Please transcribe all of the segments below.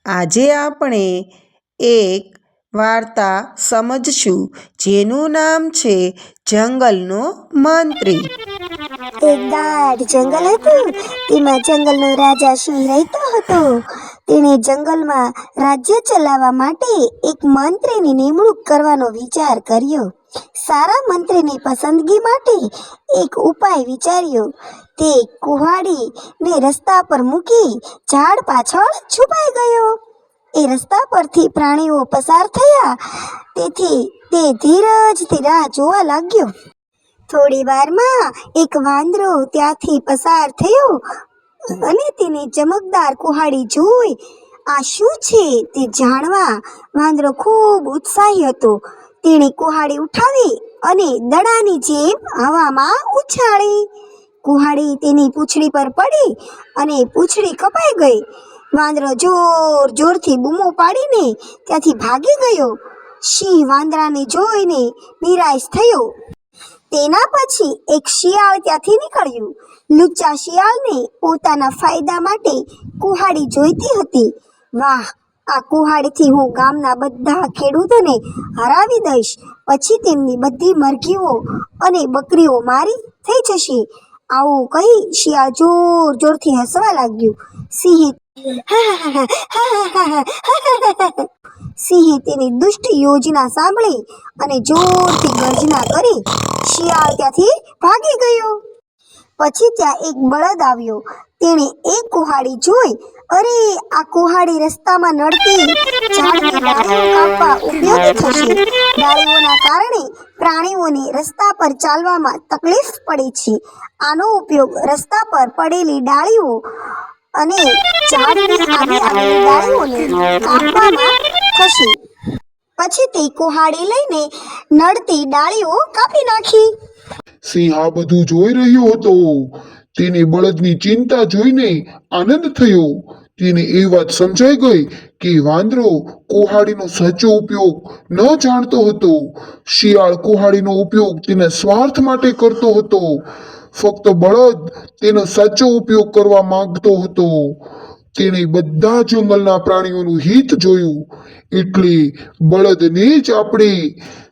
આજે આપણે એક વાર્તા સમજશું જેનું નામ છે જંગલનો મંત્રી. એક ગાઢ જંગલ હતું. તેમાં જંગલનો રાજા સિંહ રહેતો હતો. તેણે જંગલમાં રાજ્ય ચલાવવા માટે એક મંત્રીની નિમણૂક કરવાનો વિચાર કર્યો. સારા મંત્રીની પસંદગી માટે એક ઉપાય વિચાર્યો. તે કુહાડીને રસ્તા પર મૂકી ઝાડ પાછળ છુપાઈ ગયો. એ રસ્તા પરથી પ્રાણીઓ પસાર થયા, તેથી તે ધીરજથી રાહ જોવા લાગ્યો. થોડી વારમાં એક વાંદરો ત્યાંથી પસાર થયો અને તેને ચમકદાર કુહાડી જોઈ આ શું છે તે જાણવા વાંદરો ખૂબ ઉત્સાહી હતો. તેણે કુહાડી ઉઠાવી અને દડાની જેમ હવામાં ઉછાળી. કુહાડી તેની પૂંછડી પર પડી અને પૂંછડી કપાઈ ગઈ. વાંદરો જોર જોરથી બૂમો પાડીને ત્યાંથી ભાગી ગયો. સિંહ વાંદરાને જોઈને નિરાશ થયો. તેના પછી એક શિયાળ ત્યાંથી નીકળ્યું. લુચ્ચા શિયાળને પોતાના ફાયદા માટે કુહાડી જોઈતી હતી. વાહ, આ કુહાડીથી હું ગામના બધા ખેડૂતોને હરાવી દઈશ. પછી તેમની બધી મરઘીઓ અને બકરીઓ મારી થઈ જશે. આવું કહી શિયાળ જોર જોરથી હસવા લાગ્યું. સિંહે તેની દુષ્ટ યોજના સાંભળી અને જોરથી ગર્જના કરી શિયાળ ત્યાંથી ભાગી ગયો. પછી ત્યાં એક બળદ આવ્યો. તેણે એક કુહાડી જોઈ. અરે, આ કુહાડી રસ્તામાં નડતી ઝાડની ડાળીઓ કાપવા ઉપયોગી થશે. ડાળીઓના કારણે પ્રાણીઓને રસ્તા પર ચાલવામાં તકલીફ પડે છે. આનો ઉપયોગ રસ્તા પર પડેલી ડાળીઓ અને ઝાડની આડી આવેલી ડાળીઓને કાપવામાં થશે. પછી તે કુહાડી લઈને નડતી ડાળીઓ કાપી નાખી. સિંહ આ બધું જોઈ રહ્યો હતો. તેને બળદની ચિંતા જોઈને આનંદ થયો. તેને એ વાત સમજાઈ ગઈ કે વાંદરો કુહાડીનો સાચો ઉપયોગ ન જાણતો હતો. શિયાળ કુહાડીનો ઉપયોગ તેના સ્વાર્થ માટે કરતો હતો. ફક્ત બળદ તેનો સાચો ઉપયોગ કરવા માંગતો હતો. તેણે બધા જંગલના પ્રાણીઓનું હિત જોયું. એટલે બળદને જ આપણે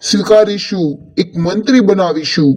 સ્વીકારીશું, એક મંત્રી બનાવીશું.